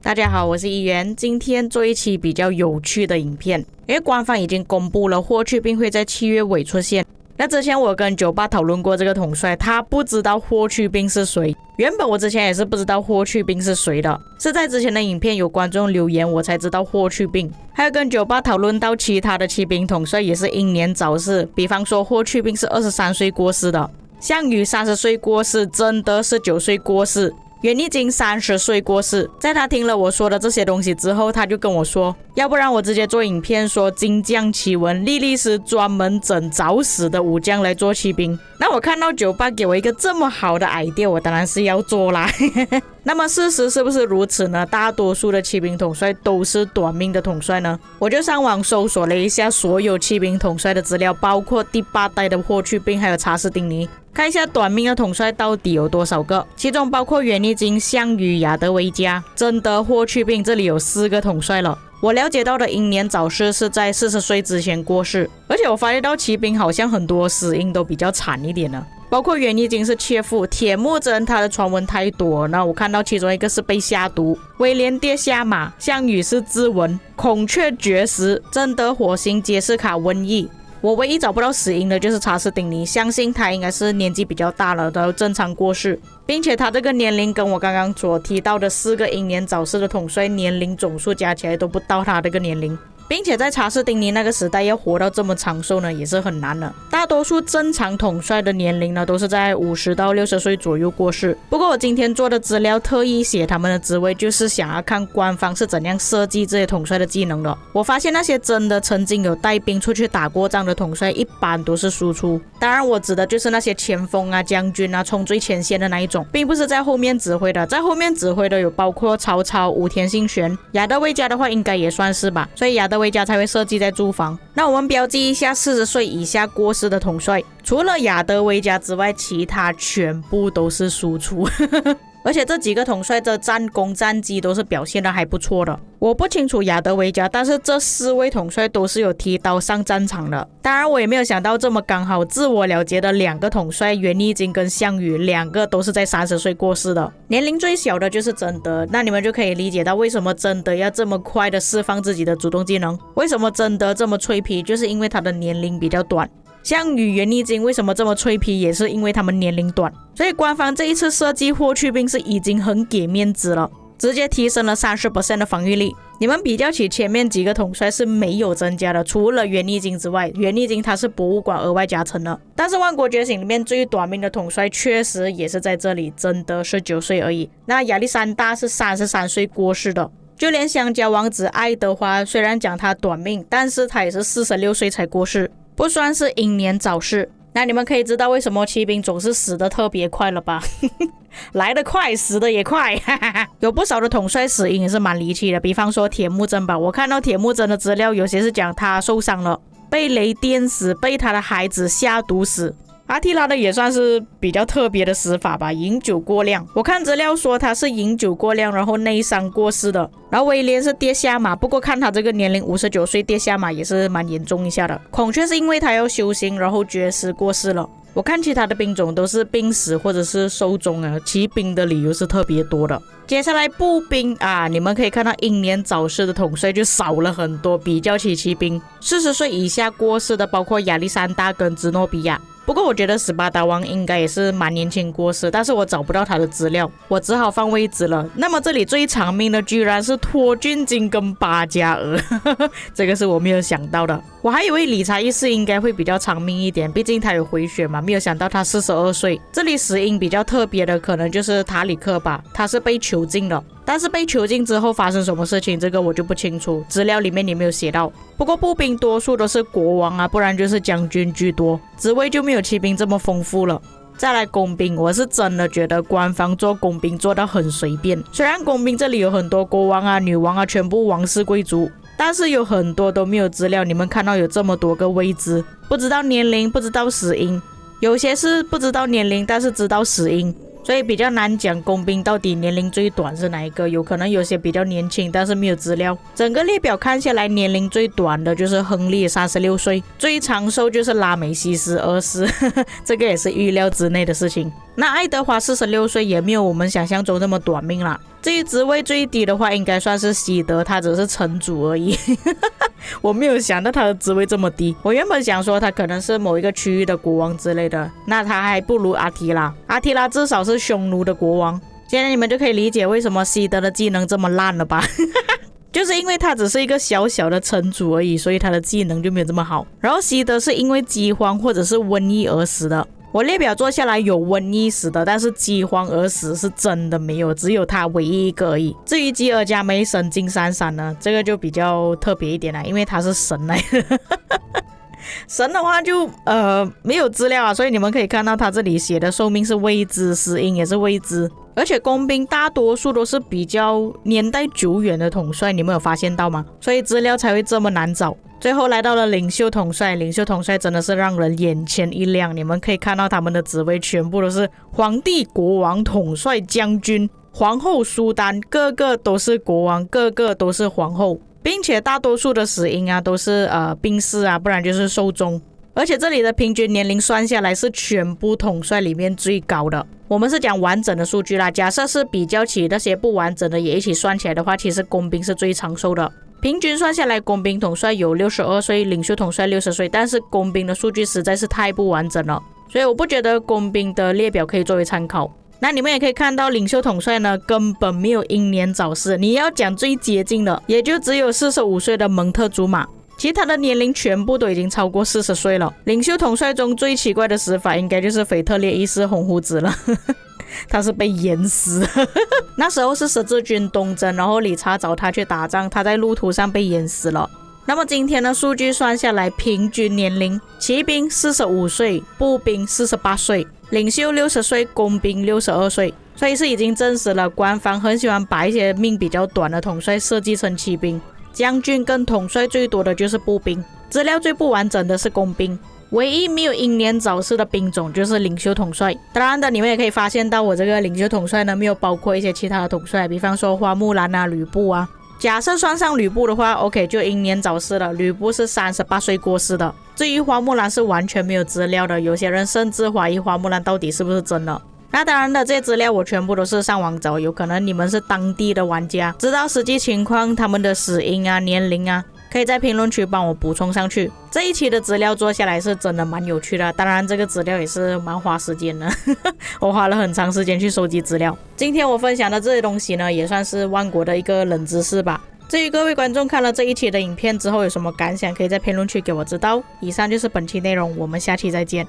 大家好，我是议员，今天做一期比较有趣的影片，因为官方已经公布了霍去病会在7月尾出现。那之前我跟98讨论过这个统帅，他不知道霍去病是谁。原本我之前也是不知道霍去病是谁的，是在之前的影片有观众留言我才知道霍去病。还有跟98讨论到其他的骑兵统帅也是英年早逝，比方说霍去病是23岁过世的，项羽30岁过世，贞德19岁过世，袁义经30岁过世。在他听了我说的这些东西之后，他就跟我说，要不然我直接做影片说金将奇闻，莉莉丝专门整早死的武将来做骑兵。那我看到98给我一个这么好的 idea， 我当然是要做啦。那么事实是不是如此呢？大多数的骑兵统帅都是短命的统帅呢？我就上网搜索了一下所有骑兵统帅的资料，包括第8代的霍去病还有查士丁尼，看一下短命的统帅到底有多少个，其中包括袁义经、项羽、亚德维加、贞德、霍去病，这里有4个统帅了。我了解到的英年早逝是在40岁之前过世，而且我发现到骑兵好像很多死因都比较惨一点呢。包括袁义经是切腹，铁木真他的传闻太多，那我看到其中一个是被下毒，威廉跌下马，项羽是自刎，孔雀绝食，贞德火星，杰斯卡瘟疫。我唯一找不到死因的就是查士丁尼，相信他应该是年纪比较大了，都正常过世，并且他这个年龄跟我刚刚所提到的4个英年早逝的统帅年龄总数加起来都不到他这个年龄，并且在查士丁尼那个时代要活到这么长寿呢，也是很难的。大多数正常统帅的年龄呢，都是在50到60岁左右过世。不过我今天做的资料特意写他们的职位，就是想要看官方是怎样设计这些统帅的技能的。我发现那些真的曾经有带兵出去打过仗的统帅，一般都是输出。当然我指的就是那些前锋啊、将军啊，冲最前线的那一种，并不是在后面指挥的。在后面指挥的有包括曹操、武田信玄，亚德维加的话应该也算是吧，所以亚德维加才会设计在驻防。那我们标记一下40岁以下过世的统帅，除了亚德维加之外，其他全部都是输出。而且这几个统帅的战功战绩都是表现得还不错的。我不清楚亚德维加，但是这4位统帅都是有提刀上战场的。当然我也没有想到这么刚好，自我了结的2个统帅袁义经跟项羽，2个都是在30岁过世的。年龄最小的就是贞德，那你们就可以理解到为什么贞德要这么快的释放自己的主动技能，为什么贞德这么脆皮，就是因为他的年龄比较短。项羽、袁义经为什么这么脆皮，也是因为他们年龄短。所以官方这一次设计霍去病是已经很给面子了，直接提升了 30% 的防御力。你们比较起前面几个统帅是没有增加的，除了袁义经之外，袁义经他是博物馆额外加成的。但是万国觉醒里面最短命的统帅确实也是在这里，贞德19岁而已。那亚历山大是33岁过世的。就连香蕉王子爱德华虽然讲他短命，但是他也是46岁才过世，不算是英年早逝。那你们可以知道为什么骑兵总是死得特别快了吧？来得快，死得也快。有不少的统帅死因也是蛮离奇的，比方说铁木真吧，我看到铁木真的资料，有些是讲他受伤了，被雷电死，被他的孩子下毒死。阿提拉的也算是比较特别的死法吧，饮酒过量。我看资料说他是饮酒过量，然后内伤过世的。然后威廉是跌下马，不过看他这个年龄59岁跌下马也是蛮严重一下的。孔雀是因为他要修行，然后绝食过世了。我看其他的兵种都是病死或者是寿终啊，骑兵的理由是特别多的。接下来步兵啊，你们可以看到英年早逝的统帅就少了很多，比较起骑兵，40岁以下过世的包括亚历山大跟芝诺比亚。不过我觉得斯巴达王应该也是蛮年轻过世，但是我找不到他的资料，我只好放位置了。那么这里最长命的居然是托俊金跟巴加尔，这个是我没有想到的。我还以为理查一世应该会比较长命一点，毕竟他有回血嘛，没有想到他42岁。这里死因比较特别的可能就是塔里克吧，他是被囚禁的。但是被囚禁之后发生什么事情，这个我就不清楚，资料里面也没有写到。不过步兵多数都是国王啊，不然就是将军居多，职位就没有骑兵这么丰富了。再来工兵，我是真的觉得官方做工兵做到很随便。虽然工兵这里有很多国王啊、女王啊，全部王室贵族，但是有很多都没有资料。你们看到有这么多个位置，不知道年龄，不知道死因，有些是不知道年龄，但是知道死因。所以比较难讲工兵到底年龄最短是哪一个，有可能有些比较年轻，但是没有资料。整个列表看下来，年龄最短的就是亨利36岁，最长寿就是拉美西斯20，这个也是预料之内的事情。那爱德华46岁也没有我们想象中那么短命啦。至于职位最低的话，应该算是西德，他只是城主而已。我没有想到他的职位这么低，我原本想说他可能是某一个区域的国王之类的，那他还不如阿提拉。阿提拉至少是匈奴的国王。现在你们就可以理解为什么西德的技能这么烂了吧？就是因为他只是一个小小的城主而已，所以他的技能就没有这么好。然后西德是因为饥荒或者是瘟疫而死的。我列表做下来有瘟疫死的，但是饥荒而死是真的没有，只有他唯一一个而已。至于吉尔加梅神金闪闪呢，这个就比较特别一点啦，因为他是神来的。神的话就没有资料啊，所以你们可以看到他这里写的寿命是未知，死因也是未知。而且工兵大多数都是比较年代久远的统帅，你们有发现到吗？所以资料才会这么难找。最后来到了领袖统帅，领袖统帅真的是让人眼前一亮，你们可以看到他们的职位全部都是皇帝、国王、统帅、将军、皇后、苏丹，个个都是国王，个个都是皇后，并且大多数的死因啊都是病逝啊，不然就是寿终。而且这里的平均年龄算下来是全部统帅里面最高的。我们是讲完整的数据啦，假设是比较起那些不完整的也一起算起来的话，其实工兵是最长寿的。平均算下来，工兵统帅有62岁，领袖统帅60岁，但是工兵的数据实在是太不完整了，所以我不觉得工兵的列表可以作为参考。那你们也可以看到，领袖统帅呢根本没有英年早逝，你要讲最接近的，也就只有45岁的蒙特祖马。其他的年龄全部都已经超过40岁了。领袖统帅中最奇怪的死法应该就是腓特烈一世红胡子了。他是被淹死。那时候是十字军东征，然后理查找他去打仗，他在路途上被淹死了。那么今天的数据算下来，平均年龄骑兵45岁，步兵48岁，领袖60岁，工兵62岁。所以是已经证实了，官方很喜欢把一些命比较短的统帅设计成骑兵。将军跟统帅最多的就是步兵，资料最不完整的是工兵，唯一没有英年早逝的兵种就是领袖统帅。当然的，你们也可以发现到我这个领袖统帅呢，没有包括一些其他的统帅，比方说花木兰啊、吕布啊。假设算上吕布的话 ，OK 就英年早逝了。吕布是38岁过世的。至于花木兰是完全没有资料的，有些人甚至怀疑花木兰到底是不是真的。那当然的，这些资料我全部都是上网找，有可能你们是当地的玩家，知道实际情况，他们的死因啊、年龄啊，可以在评论区帮我补充上去。这一期的资料做下来是真的蛮有趣的，当然这个资料也是蛮花时间的。我花了很长时间去收集资料。今天我分享的这些东西呢，也算是万国的一个冷知识吧。至于各位观众看了这一期的影片之后有什么感想，可以在评论区给我知道。以上就是本期内容，我们下期再见。